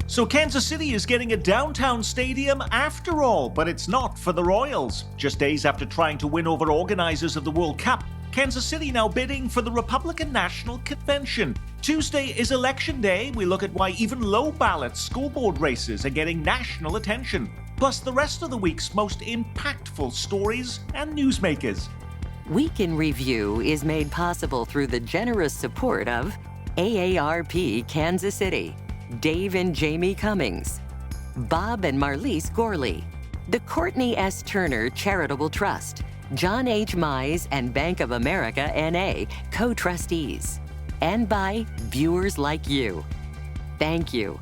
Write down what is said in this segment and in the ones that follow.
So Kansas City is getting a downtown stadium after all, but it's not for the Royals. Just days after trying to win over organizers of the World Cup, Kansas City now bidding for the Republican National Convention. Tuesday is election day. We look at why even low-ballot school board races are getting national attention, plus the rest of the week's most impactful stories and newsmakers. Week in Review is made possible through the generous support of AARP Kansas City, Dave and Jamie Cummings, Bob and Marlise Gorley, the Courtney S. Turner Charitable Trust, John H. Mize and Bank of America N.A. co-trustees, and by viewers like you. Thank you.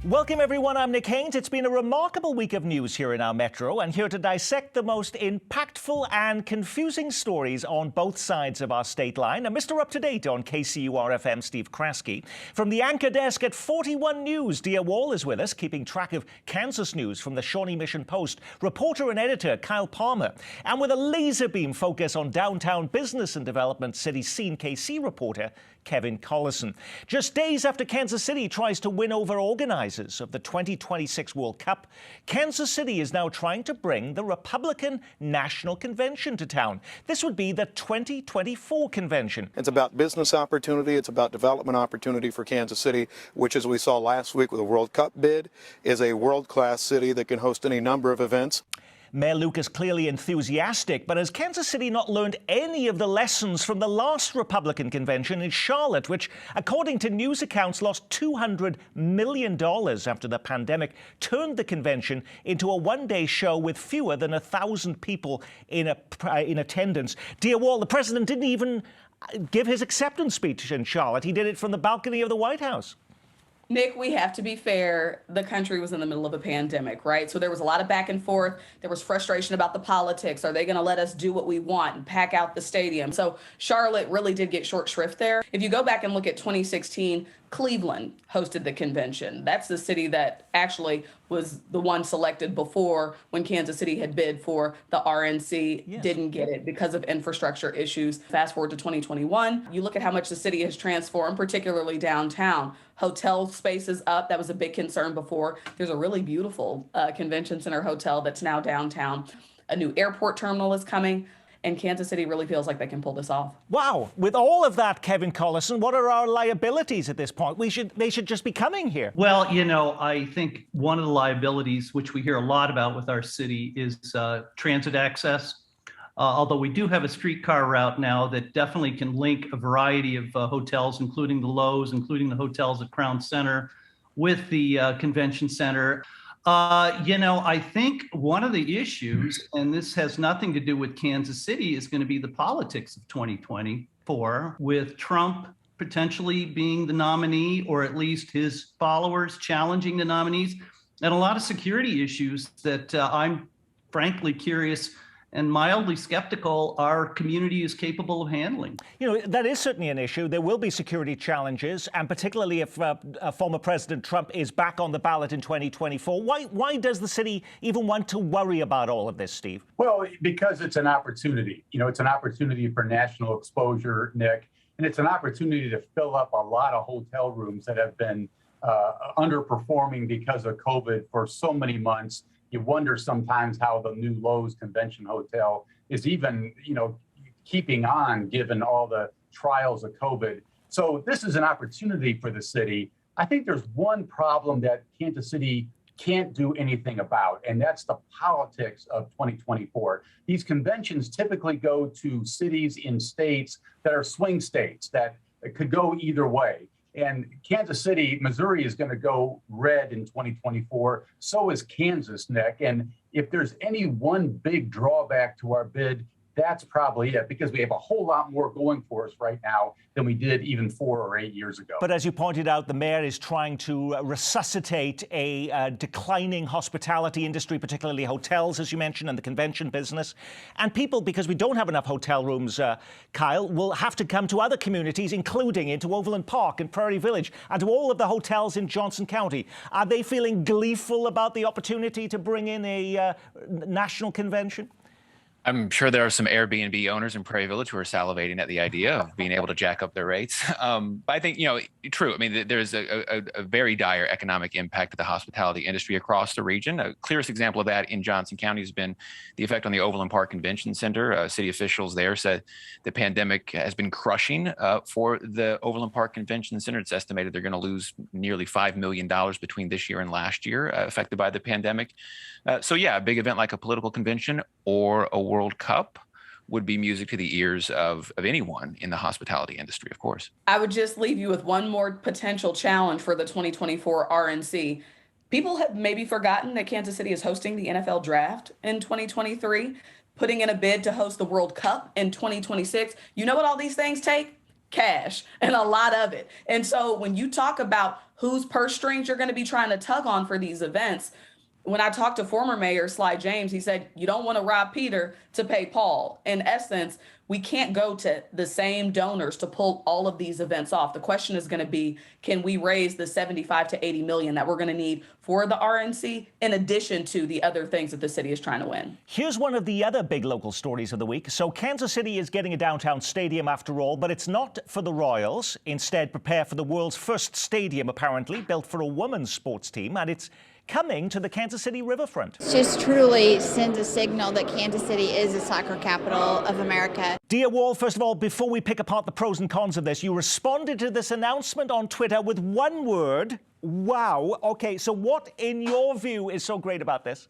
Welcome everyone, I'm Nick Haynes. It's been a remarkable week of news here in our metro, and here to dissect the most impactful and confusing stories on both sides of our state line, and Mr. Up-to-Date on KCUR-FM, Steve Kraske. From the anchor desk at 41 News, Dia Wall is with us, keeping track of Kansas news from the Shawnee Mission Post. Reporter and editor Kyle Palmer. And with a laser beam focus on downtown business and development, City Scene KC reporter Kevin Collison. Just days after Kansas City tries to win over organizers of the 2026 World Cup, Kansas City is now trying to bring the Republican National Convention to town. This would be the 2024 convention. It's about business opportunity. It's about development opportunity for Kansas City, which, as we saw last week with the World Cup bid, is a world-class city that can host any number of events. Mayor Luke is clearly enthusiastic, but has Kansas City not learned any of the lessons from the last Republican convention in Charlotte, which, according to news accounts, lost $200 million after the pandemic turned the convention into a one-day show with fewer than 1,000 people in attendance? Dia Wall, the president didn't even give his acceptance speech in Charlotte. He did it from the balcony of the White House. Nick, we have to be fair. The country was in the middle of a pandemic, right? So there was a lot of back and forth. There was frustration about the politics. Are they going to let us do what we want and pack out the stadium? So Charlotte really did get short shrift there. If you go back and look at 2016, Cleveland hosted the convention. That's the city that actually was the one selected before when Kansas City had bid for the RNC, yes. Didn't get it because of infrastructure issues. Fast forward to 2021, you look at how much the city has transformed, particularly downtown. Hotel space is up. That was a big concern before. There's a really beautiful convention center hotel that's now downtown. A new airport terminal is coming. And Kansas City really feels like they can pull this off. Wow. With all of that, Kevin Collison, what are our liabilities at this point? They should just be coming here. Well, you know, I think one of the liabilities, which we hear a lot about with our city, is transit access. Although we do have a streetcar route now that definitely can link a variety of hotels, including the Lowe's, including the hotels at Crown Center, with the convention center. You know, I think one of the issues, and this has nothing to do with Kansas City, is going to be the politics of 2024, with Trump potentially being the nominee, or at least his followers challenging the nominees, and a lot of security issues that I'm frankly curious and mildly skeptical our community is capable of handling. You know, that is certainly an issue. There will be security challenges, and particularly if former President Trump is back on the ballot in 2024. Why does the city even want to worry about all of this, Steve? Well, because it's an opportunity. You know, it's an opportunity for national exposure, Nick, and it's an opportunity to fill up a lot of hotel rooms that have been underperforming because of COVID for so many months. You wonder sometimes how the new Lowe's Convention Hotel is even, you know, keeping on given all the trials of COVID. So this is an opportunity for the city. I think there's one problem that Kansas City can't do anything about, and that's the politics of 2024. These conventions typically go to cities in states that are swing states that could go either way. And Kansas City, Missouri is going to go red in 2024. So is Kansas, Nick. And if there's any one big drawback to our bid, that's probably it, because we have a whole lot more going for us right now than we did even 4 or 8 years ago. But as you pointed out, the mayor is trying to resuscitate a declining hospitality industry, particularly hotels, as you mentioned, and the convention business. And people, because we don't have enough hotel rooms, Kyle, will have to come to other communities, including into Overland Park and Prairie Village, and to all of the hotels in Johnson County. Are they feeling gleeful about the opportunity to bring in a national convention? I'm sure there are some Airbnb owners in Prairie Village who are salivating at the idea of being able to jack up their rates. But I think, true. I mean, there's a very dire economic impact to the hospitality industry across the region. A clearest example of that in Johnson County has been the effect on the Overland Park Convention Center. City officials there said the pandemic has been crushing for the Overland Park Convention Center. It's estimated they're going to lose nearly $5 million between this year and last year affected by the pandemic. So yeah, a big event like a political convention or a World Cup would be music to the ears of anyone in the hospitality industry, of course. I would just leave you with one more potential challenge for the 2024 RNC. People have maybe forgotten that Kansas City is hosting the NFL draft in 2023, putting in a bid to host the World Cup in 2026. You know what all these things take? Cash, and a lot of it. And so when you talk about whose purse strings you're going to be trying to tug on for these events, when I talked to former Mayor Sly James, he said, you don't want to rob Peter to pay Paul. In essence, we can't go to the same donors to pull all of these events off. The question is going to be, can we raise the 75 to 80 million that we're going to need for the RNC in addition to the other things that the city is trying to win? Here's one of the other big local stories of the week. So Kansas City is getting a downtown stadium after all, but it's not for the Royals. Instead, prepare for the world's first stadium, apparently, built for a women's sports team, and it's coming to the Kansas City riverfront. Just truly sends a signal that Kansas City is the soccer capital of America. Dia Wall, first of all, before we pick apart the pros and cons of this, you responded to this announcement on Twitter with one word, wow. Okay, so what, in your view, is so great about this?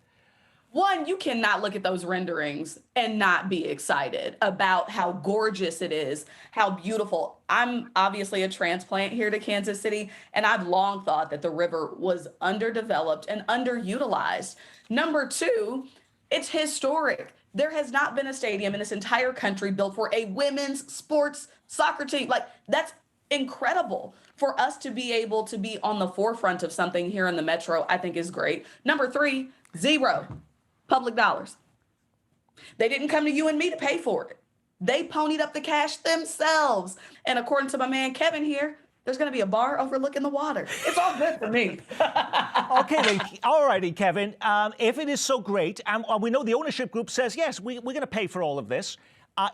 One, you cannot look at those renderings and not be excited about how gorgeous it is, how beautiful. I'm obviously a transplant here to Kansas City, and I've long thought that the river was underdeveloped and underutilized. Number two, it's historic. There has not been a stadium in this entire country built for a women's sports soccer team. Like, that's incredible. For us to be able to be on the forefront of something here in the metro, I think is great. Number three, zero public dollars. They didn't come to you and me to pay for it. They ponied up the cash themselves. And according to my man Kevin here, there's going to be a bar overlooking the water. It's all good for me. Okay, then, all righty, Kevin. If it is so great, and we know the ownership group says, yes, we're going to pay for all of this.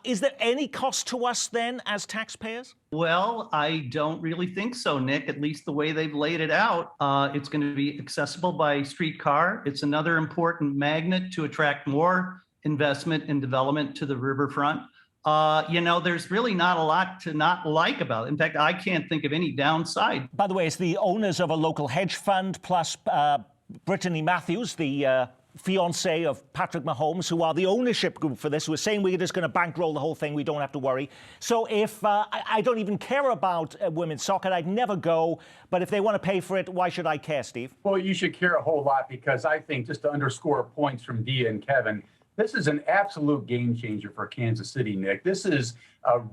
Is there any cost to us then as taxpayers? Well, I don't really think so, Nick, at least the way they've laid it out. It's going to be accessible by streetcar. It's another important magnet to attract more investment and development to the riverfront. There's really not a lot to not like about it. In fact, I can't think of any downside. By the way, it's the owners of a local hedge fund plus Brittany Matthews, the fiance of Patrick Mahomes, who are the ownership group for this, who are saying we're just going to bankroll the whole thing, we don't have to worry. So if I don't even care about women's soccer, I'd never go, but if they want to pay for it, why should I care, Steve? Well, you should care a whole lot, because I think, just to underscore points from Dia and Kevin, this is an absolute game changer for Kansas City, Nick. This is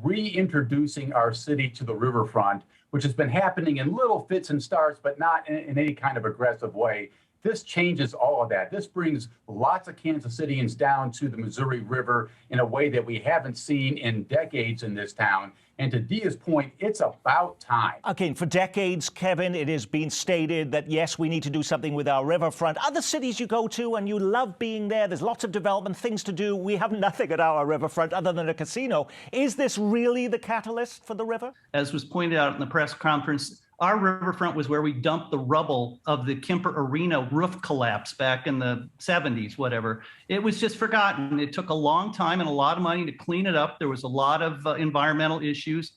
reintroducing our city to the riverfront, which has been happening in little fits and starts, but not in any kind of aggressive way. This changes all of that. This brings lots of Kansas Cityans down to the Missouri River in a way that we haven't seen in decades in this town. And to Dia's point, it's about time. Okay, for decades, Kevin, it has been stated that, yes, we need to do something with our riverfront. Other cities you go to and you love being there, there's lots of development, things to do. We have nothing at our riverfront other than a casino. Is this really the catalyst for the river? As was pointed out in the press conference, our riverfront was where we dumped the rubble of the Kemper Arena roof collapse back in the 70s, whatever. It was just forgotten. It took a long time and a lot of money to clean it up. There was a lot of environmental issues.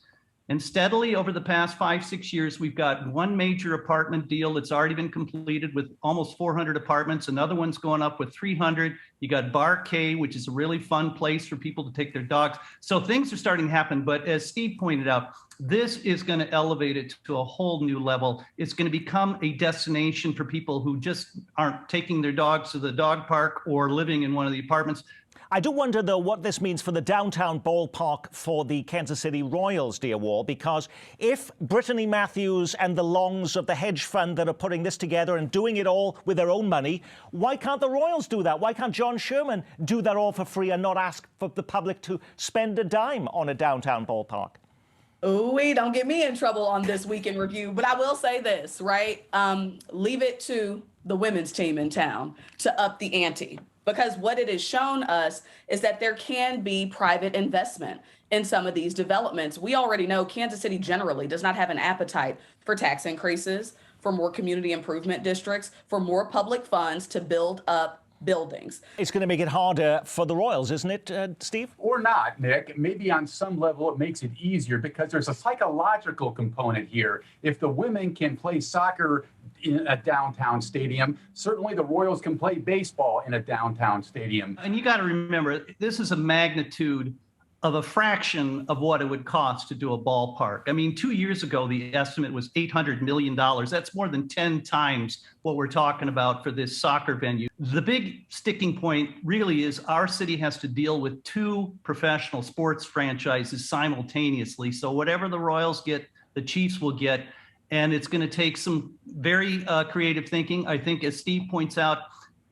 And steadily over the past 5-6 years, we've got one major apartment deal that's already been completed with almost 400 apartments. Another one's going up with 300. You got Bar K, which is a really fun place for people to take their dogs. So things are starting to happen. But as Steve pointed out, this is going to elevate it to a whole new level. It's going to become a destination for people who just aren't taking their dogs to the dog park or living in one of the apartments. I do wonder, though, what this means for the downtown ballpark for the Kansas City Royals, Dia Wall, because if Brittany Matthews and the Longs of the hedge fund that are putting this together and doing it all with their own money, why can't the Royals do that? Why can't John Sherman do that all for free and not ask for the public to spend a dime on a downtown ballpark? Ooh, don't get me in trouble on This Week in Review, but I will say this, right? Leave it to the women's team in town to up the ante. Because what it has shown us is that there can be private investment in some of these developments. We already know Kansas City generally does not have an appetite for tax increases, for more community improvement districts, for more public funds to build up buildings. It's going to make it harder for the Royals, isn't it, Steve? Or not, Nick. Maybe on some level it makes it easier because there's a psychological component here. If the women can play soccer in a downtown stadium, certainly the Royals can play baseball in a downtown stadium. And you got to remember, this is a magnitude of a fraction of what it would cost to do a ballpark. I mean, 2 years ago, the estimate was $800 million. That's more than 10 times what we're talking about for this soccer venue. The big sticking point really is our city has to deal with two professional sports franchises simultaneously. So whatever the Royals get, the Chiefs will get. And it's going to take some very creative thinking. I think, as Steve points out,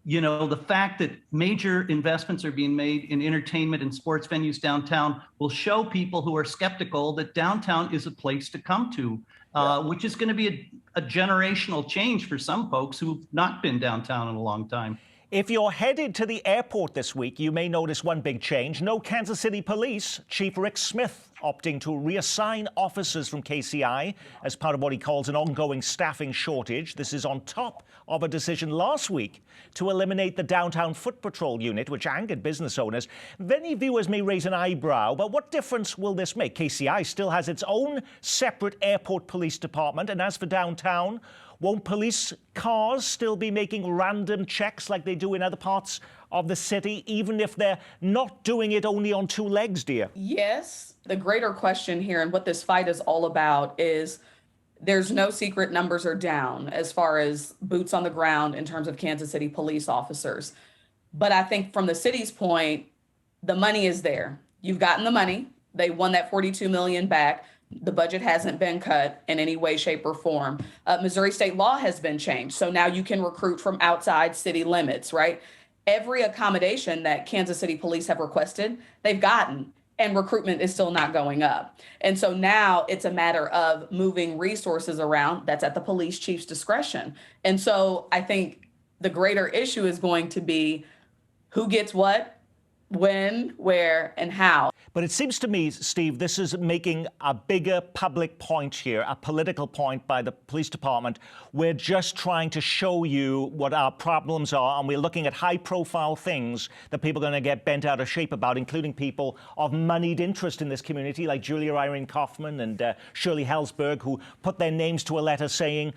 you know, the fact that major investments are being made in entertainment and sports venues downtown will show people who are skeptical that downtown is a place to come to, which is going to be a generational change for some folks who've not been downtown in a long time. If you're headed to the airport this week, you may notice one big change. No Kansas City Police. Chief Rick Smith opting to reassign officers from KCI as part of what he calls an ongoing staffing shortage. This is on top of a decision last week to eliminate the downtown foot patrol unit, which angered business owners. Many viewers may raise an eyebrow, but what difference will this make? KCI still has its own separate airport police department, and as for downtown, won't police cars still be making random checks like they do in other parts of the city, even if they're not doing it only on two legs, dear? Yes. The greater question here and what this fight is all about is there's no secret numbers are down as far as boots on the ground in terms of Kansas City police officers. But I think from the city's point, the money is there. You've gotten the money. They won that $42 million back. The budget hasn't been cut in any way, shape, or form. Missouri state law has been changed. So now you can recruit from outside city limits, right? Every accommodation that Kansas City police have requested, they've gotten, and recruitment is still not going up. And so now it's a matter of moving resources around. That's at the police chief's discretion. And so I think the greater issue is going to be who gets what, when, where, and how. But it seems to me, Steve, this is making a bigger public point here, a political point by the police department. We're just trying to show you what our problems are, and we're looking at high-profile things that people are going to get bent out of shape about, including people of moneyed interest in this community, like Julia Irene Kaufman and Shirley Hellsberg, who put their names to a letter saying,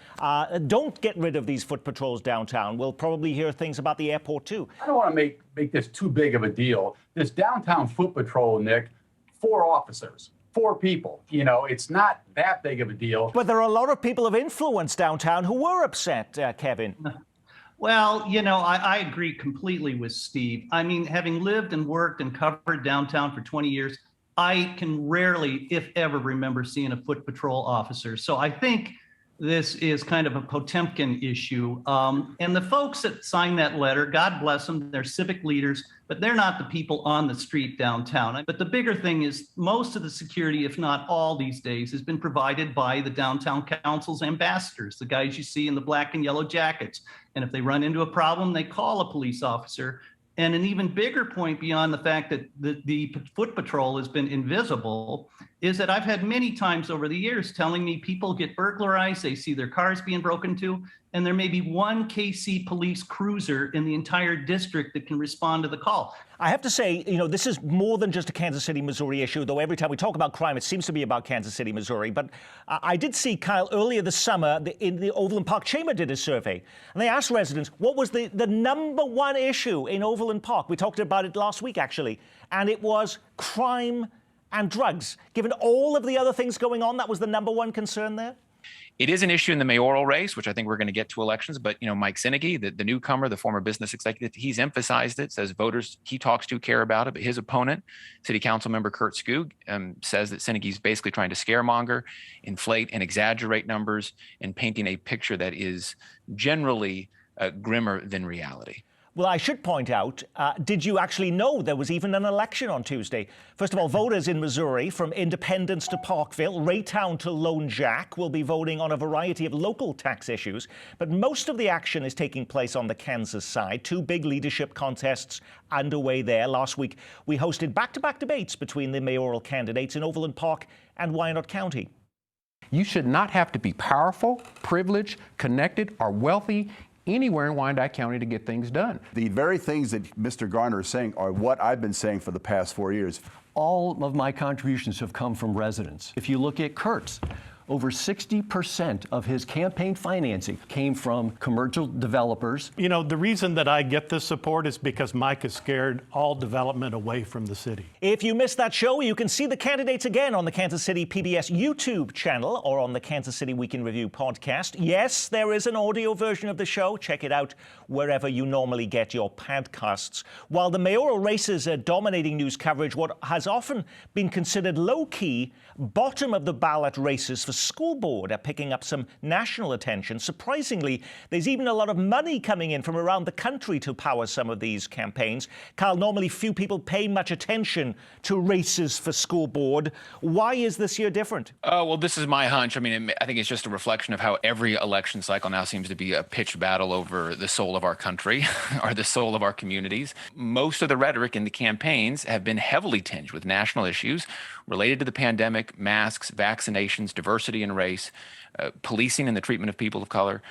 don't get rid of these foot patrols downtown. We'll probably hear things about the airport, too. I don't want to make this too big of a deal. This downtown foot patrol, Nick, 4 officers, 4 people. You know, it's not that big of a deal. But there are a lot of people of influence downtown who were upset, Kevin. Well, you know, I agree completely with Steve. I mean, having lived and worked and covered downtown for 20 years, I can rarely, if ever, remember seeing a foot patrol officer. So I think this is kind of a Potemkin issue. And the folks that signed that letter, God bless them, they're civic leaders, but they're not the people on the street downtown. But the bigger thing is most of the security, if not all these days, has been provided by the downtown council's ambassadors, the guys you see in the black and yellow jackets. And if they run into a problem, they call a police officer. And an even bigger point beyond the fact that the foot patrol has been invisible is that I've had many times over the years telling me people get burglarized, they see their cars being broken into, and there may be one KC police cruiser in the entire district that can respond to the call. I have to say, you know, this is more than just a Kansas City, Missouri issue, though every time we talk about crime, it seems to be about Kansas City, Missouri. But I did see, Kyle, earlier this summer, in the Overland Park Chamber did a survey, and they asked residents, what was the number one issue in Overland Park? We talked about it last week, actually, and it was crime and drugs. Given all of the other things going on, that was the number one concern there? It is an issue in the mayoral race, which I think we're going to get to elections. But, you know, Mike Sinegy, the newcomer, the former business executive, he's emphasized it, says voters he talks to care about it. But his opponent, City Council member Kurt Skoog, says that Sinegy's basically trying to scaremonger, inflate and exaggerate numbers and painting a picture that is generally grimmer than reality. Well, I should point out, did you actually know there was even an election on Tuesday? First of all, voters in Missouri, from Independence to Parkville, Raytown to Lone Jack, will be voting on a variety of local tax issues. But most of the action is taking place on the Kansas side. Two big leadership contests underway there. Last week, we hosted back-to-back debates between the mayoral candidates in Overland Park and Wyandotte County. You should not have to be powerful, privileged, connected, or wealthy anywhere in Wyandotte County to get things done. The very things that Mr. Garner is saying are what I've been saying for the past 4 years. All of my contributions have come from residents. If you look at Kurt's, over 60% of his campaign financing came from commercial developers. You know, the reason that I get this support is because Mike has scared all development away from the city. If you missed that show, you can see the candidates again on the Kansas City PBS YouTube channel or on the Kansas City Week in Review podcast. Yes, there is an audio version of the show. Check it out wherever you normally get your podcasts. While the mayoral races are dominating news coverage, what has often been considered low-key, bottom-of-the-ballot races for school board are picking up some national attention. Surprisingly, there's even a lot of money coming in from around the country to power some of these campaigns. Kyle, normally few people pay much attention to races for school board. Why is this year different? Well, this is my hunch. I mean, I think it's just a reflection of how every election cycle now seems to be a pitched battle over the soul of our country or the soul of our communities. Most of the rhetoric in the campaigns have been heavily tinged with national issues related to the pandemic, masks, vaccinations, diversity and race, policing and the treatment of people of color.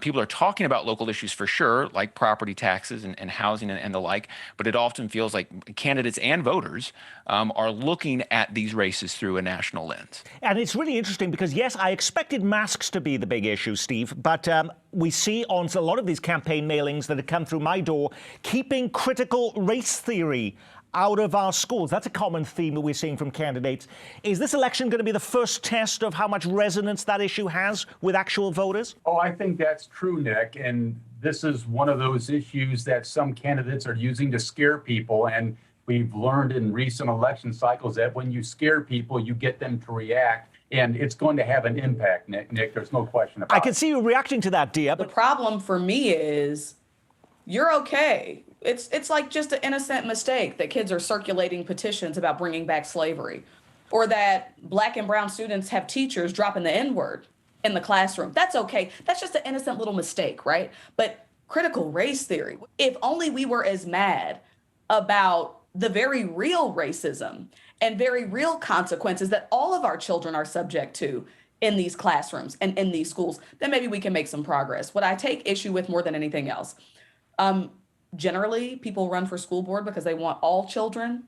People are talking about local issues for sure, like property taxes and housing and the like, but it often feels like candidates and voters are looking at these races through a national lens. And it's really interesting because, yes, I expected masks to be the big issue, Steve, but we see on a lot of these campaign mailings that have come through my door, keeping critical race theory out of our schools. That's a common theme that we're seeing from candidates. Is this election going to be the first test of how much resonance that issue has with actual voters? Oh, I think that's true, Nick. And this is one of those issues that some candidates are using to scare people. And we've learned in recent election cycles that when you scare people, you get them to react. And it's going to have an impact, Nick. There's no question about it. I can see you reacting to that, Dia. The problem for me is you're okay. It's like just an innocent mistake that kids are circulating petitions about bringing back slavery, or that Black and brown students have teachers dropping the N-word in the classroom. That's okay. That's just an innocent little mistake, right? But critical race theory, if only we were as mad about the very real racism and very real consequences that all of our children are subject to in these classrooms and in these schools, then maybe we can make some progress. What I take issue with more than anything else, generally, people run for school board because they want all children,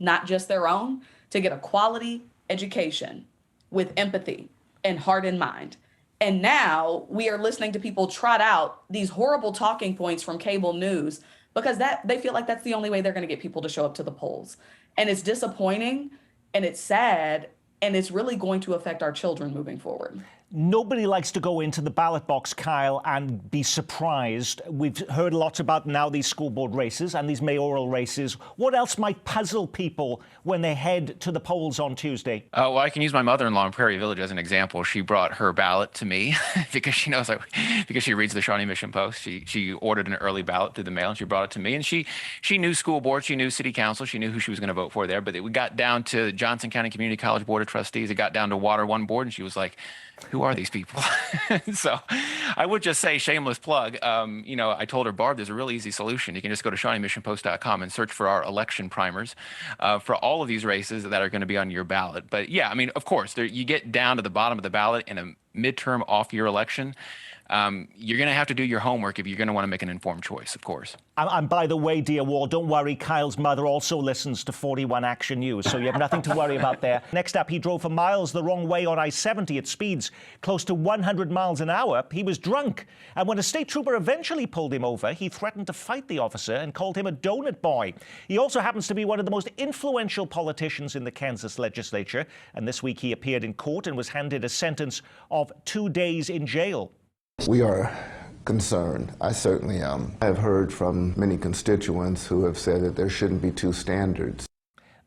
not just their own, to get a quality education with empathy and heart and mind. And now we are listening to people trot out these horrible talking points from cable news because they feel like that's the only way they're going to get people to show up to the polls. And it's disappointing and it's sad, and it's really going to affect our children moving forward. Nobody likes to go into the ballot box, Kyle, and be surprised. We've heard lots about now these school board races and these mayoral races. What else might puzzle people when they head to the polls on Tuesday? Well, I can use my mother-in-law in Prairie Village as an example. She brought her ballot to me because she knows, because she reads the Shawnee Mission Post. She ordered an early ballot through the mail and she brought it to me. And she knew school board, she knew city council, she knew who she was going to vote for there. But we got down to Johnson County Community College Board of Trustees. It got down to Water One Board, and she was like, who are these people? So I would just say, shameless plug, I told her, Barb, there's a really easy solution. You can just go to ShawneeMissionPost.com and search for our election primers for all of these races that are going to be on your ballot. But yeah, I mean, of course, you get down to the bottom of the ballot in a midterm off-year election. You're going to have to do your homework if you're going to want to make an informed choice, of course. And by the way, dear Ward, don't worry, Kyle's mother also listens to 41 Action News, so you have nothing to worry about there. Next up, he drove for miles the wrong way on I-70 at speeds close to 100 miles an hour. He was drunk, and when a state trooper eventually pulled him over, he threatened to fight the officer and called him a donut boy. He also happens to be one of the most influential politicians in the Kansas legislature, and this week he appeared in court and was handed a sentence of 2 days in jail. We are concerned. I certainly am. I have heard from many constituents who have said that there shouldn't be two standards.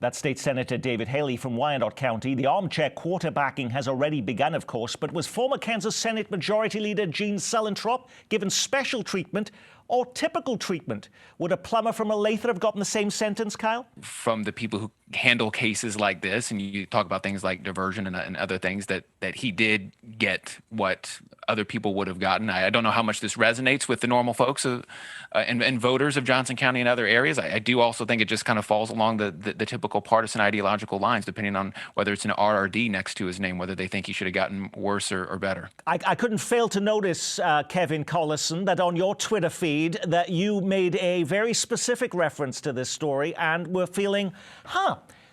That's State Senator David Haley from Wyandotte County. The armchair quarterbacking has already begun, of course, but was former Kansas Senate Majority Leader Gene Suellentrop given special treatment or typical treatment? Would a plumber from Olathe have gotten the same sentence, Kyle? From the people who handle cases like this, and you talk about things like diversion and other things, that he did get what other people would have gotten. I don't know how much this resonates with the normal folks and voters of Johnson County and other areas. I do also think it just kind of falls along the typical partisan ideological lines, depending on whether it's an RRD next to his name, whether they think he should have gotten worse or better. I couldn't fail to notice, Kevin Collison, that on your Twitter feed that you made a very specific reference to this story and were feeling,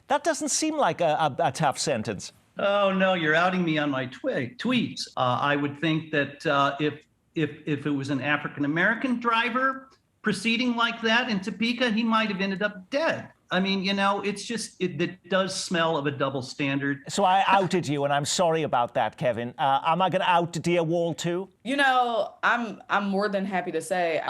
that doesn't seem like a tough sentence. Oh, no, you're outing me on my tweets. I would think that if it was an African-American driver proceeding like that in Topeka, he might have ended up dead. I mean, it's just, it does smell of a double standard. So I outed you, and I'm sorry about that, Kevin. Am I going to out Dia Wall too? I'm more than happy to say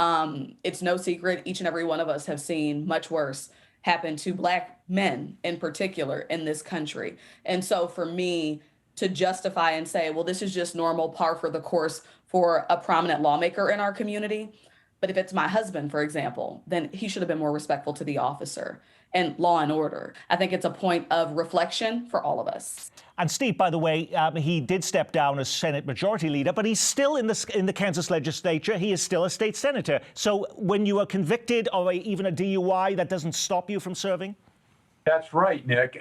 it's no secret. Each and every one of us have seen much worse happen to Black men in particular in this country. And so for me to justify and say, well, this is just normal, par for the course for a prominent lawmaker in our community. But if it's my husband, for example, then he should have been more respectful to the officer and law and order. I think it's a point of reflection for all of us. And Steve, by the way, he did step down as Senate Majority Leader, but he's still in the Kansas legislature. He is still a state senator. So when you are convicted of even a DUI, that doesn't stop you from serving? That's right, Nick.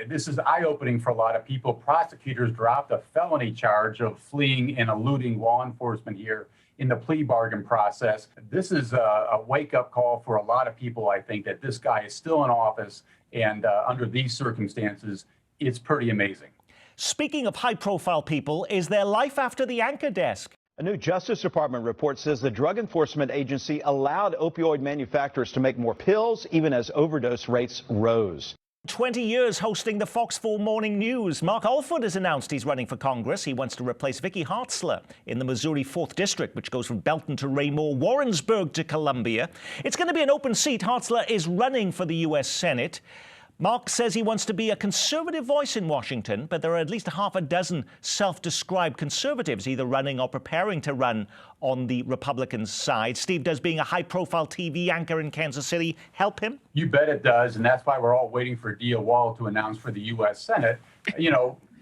This is eye-opening for a lot of people. Prosecutors dropped a felony charge of fleeing and eluding law enforcement here in the plea bargain process. This is a wake-up call for a lot of people, I think, that this guy is still in office, and under these circumstances, it's pretty amazing. Speaking of high-profile people, is there life after the anchor desk? A new Justice Department report says the Drug Enforcement Agency allowed opioid manufacturers to make more pills, even as overdose rates rose. 20 years hosting the Fox 4 Morning News. Mark Alford has announced he's running for Congress. He wants to replace Vicky Hartzler in the Missouri 4th District, which goes from Belton to Raymore, Warrensburg to Columbia. It's going to be an open seat. Hartzler is running for the U.S. Senate. Mark says he wants to be a conservative voice in Washington, but there are at least half a dozen self-described conservatives either running or preparing to run on the Republican side. Steve, does being a high-profile TV anchor in Kansas City help him? You bet it does, and that's why we're all waiting for Dia Wall to announce for the U.S. Senate.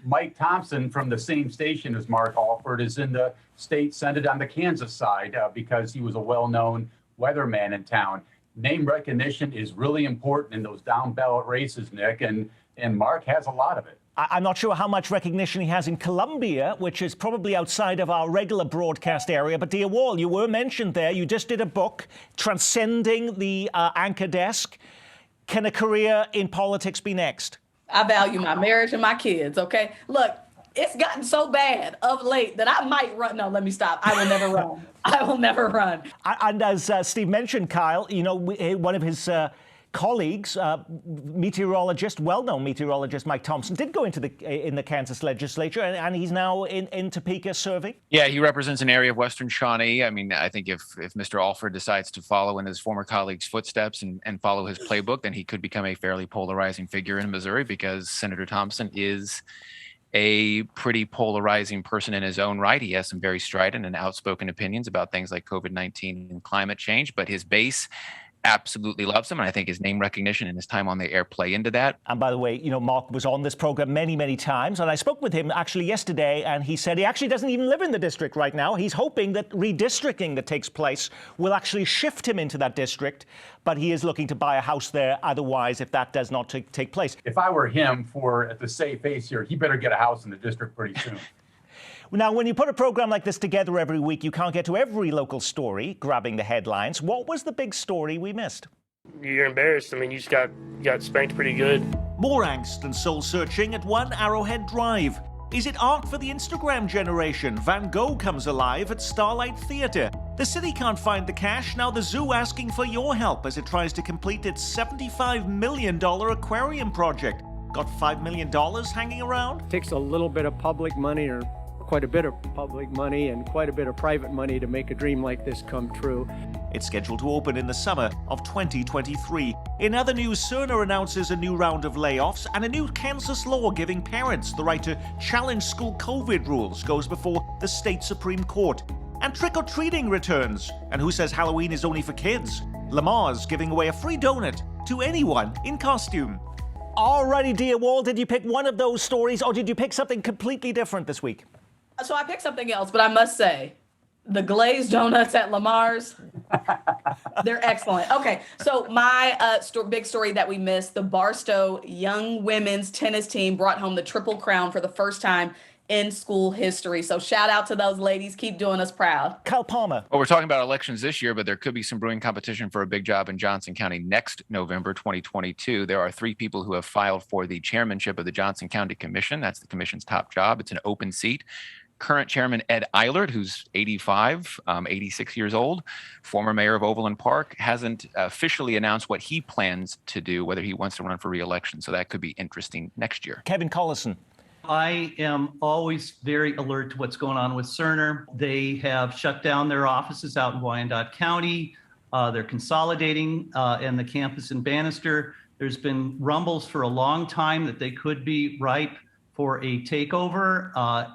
Mike Thompson from the same station as Mark Alford is in the state Senate on the Kansas side because he was a well-known weatherman in town. Name recognition is really important in those down ballot races, Nick, and Mark has a lot of it. I'm not sure how much recognition he has in Columbia, which is probably outside of our regular broadcast area. But Dia Wall, you were mentioned there. You just did a book, Transcending the Anchor Desk. Can a career in politics be next? I value my marriage and my kids, okay? Look, it's gotten so bad of late that I might run. No, let me stop. I will never run. I will never run. And as Steve mentioned, Kyle, one of his colleagues, well-known meteorologist Mike Thompson, did go into in the Kansas legislature, and he's now in Topeka serving. Yeah, he represents an area of Western Shawnee. I mean, I think if Mr. Alford decides to follow in his former colleague's footsteps and follow his playbook, then he could become a fairly polarizing figure in Missouri, because Senator Thompson is a pretty polarizing person in his own right. He has some very strident and outspoken opinions about things like COVID-19 and climate change, but his base absolutely loves him. And I think his name recognition and his time on the air play into that. And by the way, Mark was on this program many, many times. And I spoke with him actually yesterday, and he said he actually doesn't even live in the district right now. He's hoping that redistricting that takes place will actually shift him into that district. But he is looking to buy a house there otherwise if that does not take place. If I were him, to save face here, he better get a house in the district pretty soon. Now, when you put a program like this together every week, you can't get to every local story grabbing the headlines. What was the big story we missed? You're embarrassed. I mean, you just got spanked pretty good. More angst and soul-searching at One Arrowhead Drive. Is it art for the Instagram generation? Van Gogh comes alive at Starlight Theatre. The city can't find the cash. Now the zoo asking for your help as it tries to complete its $75 million aquarium project. Got $5 million hanging around? Takes a little bit of public money, or quite a bit of public money and quite a bit of private money to make a dream like this come true. It's scheduled to open in the summer of 2023. In other news, Cerner announces a new round of layoffs, and a new Kansas law giving parents the right to challenge school COVID rules goes before the state Supreme Court. And trick-or-treating returns. And who says Halloween is only for kids? Lamar's giving away a free donut to anyone in costume. Alrighty, Dia Wall, did you pick one of those stories, or did you pick something completely different this week? So I picked something else, but I must say, the glazed donuts at Lamar's, they're excellent. Okay, so my big story that we missed, the Barstow young women's tennis team brought home the Triple Crown for the first time in school history. So shout out to those ladies. Keep doing us proud. Kyle Palmer. Well, we're talking about elections this year, but there could be some brewing competition for a big job in Johnson County next November 2022. There are 3 people who have filed for the chairmanship of the Johnson County Commission. That's the commission's top job. It's an open seat. Current chairman Ed Eilert, who's 86 years old, former mayor of Overland Park, hasn't officially announced what he plans to do, whether he wants to run for re-election. So that could be interesting next year. Kevin Collison. I am always very alert to what's going on with Cerner. They have shut down their offices out in Wyandotte County. They're consolidating and the campus in Bannister. There's been rumbles for a long time that they could be ripe for a takeover.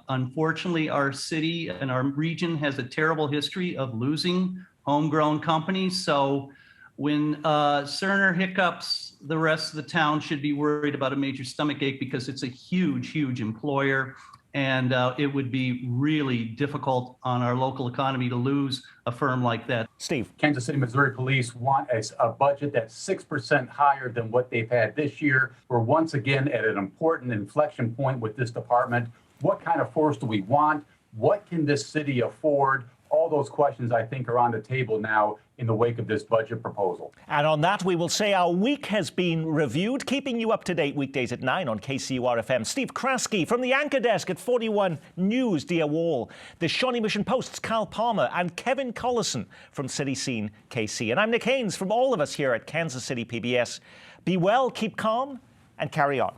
Unfortunately, our city and our region has a terrible history of losing homegrown companies. So when Cerner hiccups, the rest of the town should be worried about a major stomach ache because it's a huge, huge employer. And it would be really difficult on our local economy to lose a firm like that. Steve. Kansas City, Missouri police want a budget that's 6% higher than what they've had this year. We're once again at an important inflection point with this department. What kind of force do we want? What can this city afford? All those questions, I think, are on the table now in the wake of this budget proposal. And on that, we will say our week has been reviewed, keeping you up to date weekdays at 9 on KCUR-FM. Steve Kraske from the Anchor Desk at 41 News, Dia Wall. The Shawnee Mission Post's Kyle Palmer and Kevin Collison from City Scene KC. And I'm Nick Haynes from all of us here at Kansas City PBS. Be well, keep calm, and carry on.